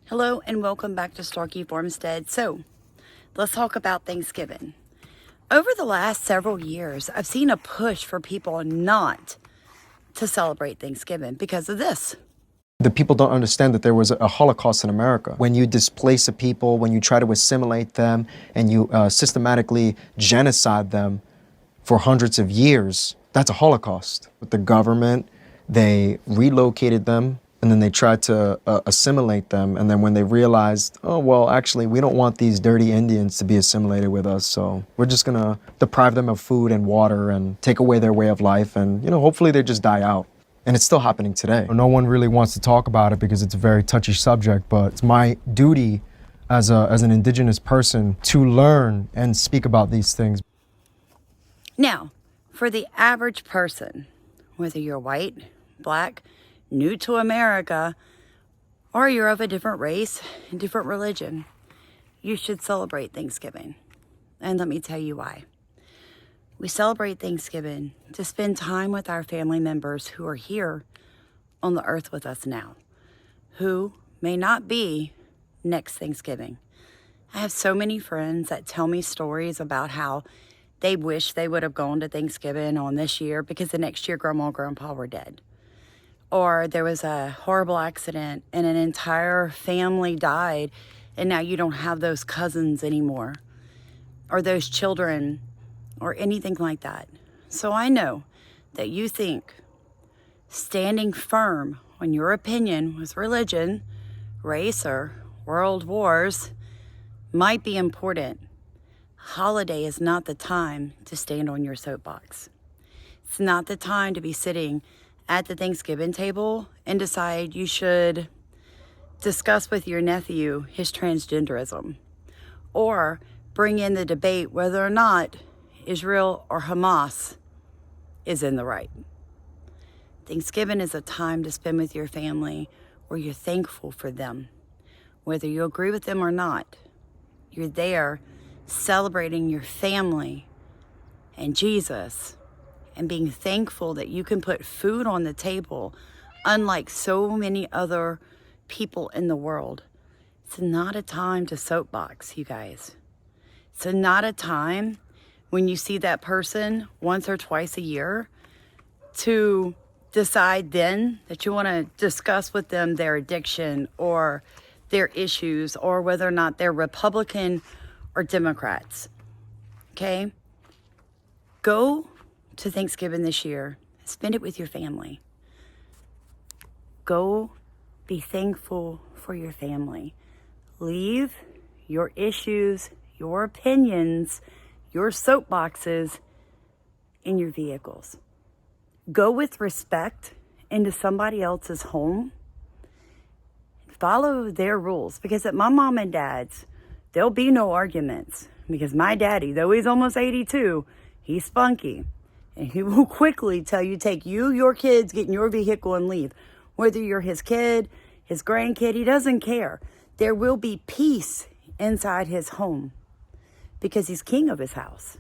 Hello and welcome back to Starkey Farmstead. So let's talk about Thanksgiving. Over the last several years, I've seen a push for people not to celebrate Thanksgiving because of this. The people don't understand that there was a Holocaust in America. When you displace a people, when you try to assimilate them, and you systematically genocide them for hundreds of years, that's a Holocaust. With the government, they relocated them, and then they tried to assimilate them. And then when they realized, oh, well, actually, we don't want these dirty Indians to be assimilated with us, so we're just gonna deprive them of food and water and take away their way of life, and, hopefully they just die out. And it's still happening today. No one really wants to talk about it because it's a very touchy subject, but it's my duty as an Indigenous person to learn and speak about these things. Now, for the average person, whether you're white, black, new to America, or you're of a different race, different religion, you should celebrate Thanksgiving. And let me tell you why. We celebrate Thanksgiving to spend time with our family members who are here on the earth with us now, who may not be next Thanksgiving. I have so many friends that tell me stories about how they wish they would have gone to Thanksgiving on this year because the next year Grandma and Grandpa were dead. Or there was a horrible accident and an entire family died and now you don't have those cousins anymore or those children or anything like that. So I know that you think standing firm on your opinion with religion, race, or world wars might be important. Holiday is not the time to stand on your soapbox. It's not the time to be sitting at the Thanksgiving table and decide you should discuss with your nephew his transgenderism or bring in the debate whether or not Israel or Hamas is in the right. Thanksgiving is a time to spend with your family where you're thankful for them. Whether you agree with them or not, you're there celebrating your family and Jesus and being thankful that you can put food on the table, unlike so many other people in the world. It's not a time to soapbox, you guys. It's not a time when you see that person once or twice a year to decide then that you want to discuss with them their addiction or their issues or whether or not they're Republican or Democrats. Okay? Go to Thanksgiving this year. Spend it with your family. Go be thankful for your family. Leave your issues, your opinions, your soapboxes in your vehicles. Go with respect into somebody else's home. Follow their rules, because at my mom and dad's, there'll be no arguments, because my daddy, though he's almost 82, he's spunky. And he will quickly tell you, take you, your kids, get in your vehicle and leave. Whether you're his kid, his grandkid, he doesn't care. There will be peace inside his home because he's king of his house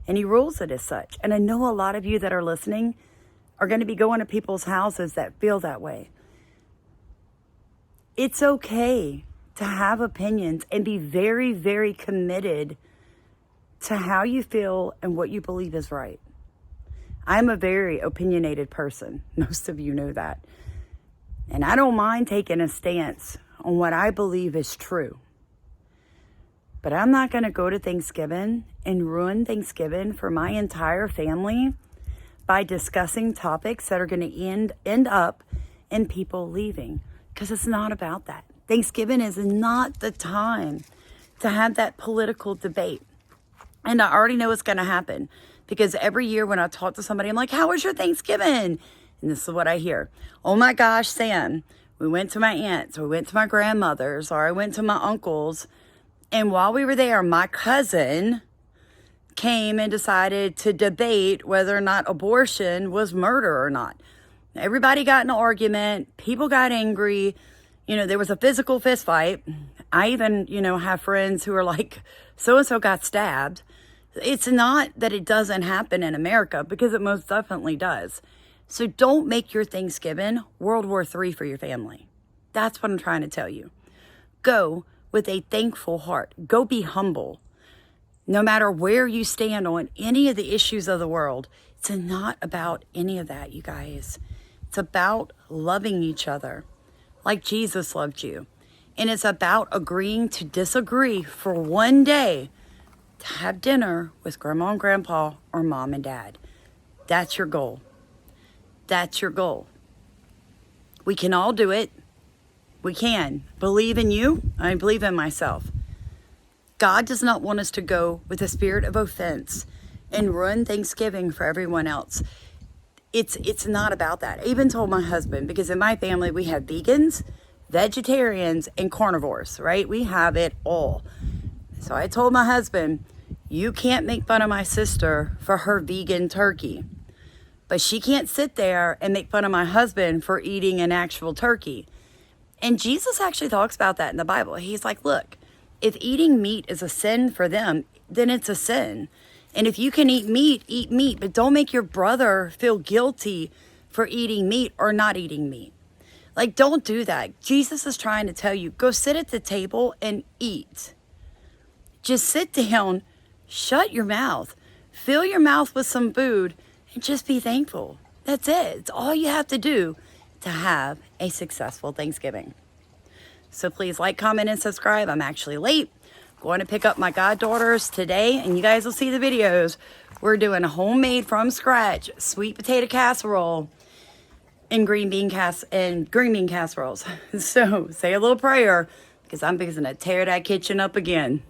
and he rules it as such. And I know a lot of you that are listening are going to be going to people's houses that feel that way. It's okay to have opinions and be very, very committed to how you feel and what you believe is right. I'm a very opinionated person. Most of you know that. And I don't mind taking a stance on what I believe is true. But I'm not going to go to Thanksgiving and ruin Thanksgiving for my entire family by discussing topics that are going to end up in people leaving. Because it's not about that. Thanksgiving is not the time to have that political debate. And I already know what's going to happen. Because every year when I talk to somebody, I'm like, how was your Thanksgiving? And this is what I hear. Oh my gosh, Sam, we went to my aunt's, or we went to my grandmother's, or I went to my uncle's. And while we were there, my cousin came and decided to debate whether or not abortion was murder or not. Everybody got in an argument. People got angry. There was a physical fist fight. I even, have friends who are like, so-and-so got stabbed. It's not that it doesn't happen in America, because it most definitely does. So don't make your Thanksgiving World War III for your family. That's what I'm trying to tell you. Go with a thankful heart. Go be humble. No matter where you stand on any of the issues of the world, it's not about any of that, you guys. It's about loving each other like Jesus loved you. And it's about agreeing to disagree for one day to have dinner with grandma and grandpa or mom and dad. That's your goal. That's your goal. We can all do it. We can. Believe in you. I believe in myself. God does not want us to go with a spirit of offense and ruin Thanksgiving for everyone else. It's not about that. I even told my husband, because in my family we have vegans, vegetarians, and carnivores, right? We have it all. So I told my husband, you can't make fun of my sister for her vegan turkey, but she can't sit there and make fun of my husband for eating an actual turkey. And Jesus actually talks about that in the Bible. He's like, look, if eating meat is a sin for them, then it's a sin. And if you can eat meat, but don't make your brother feel guilty for eating meat or not eating meat. Like, don't do that. Jesus is trying to tell you, go sit at the table and eat. Just sit down, shut your mouth, fill your mouth with some food, and just be thankful. That's it. It's all you have to do to have a successful Thanksgiving. So please like, comment, and subscribe. I'm actually late. Going to pick up my goddaughters today, and you guys will see the videos. We're doing a homemade from scratch sweet potato casserole and green bean casseroles. So say a little prayer, because I'm fixing to tear that kitchen up again.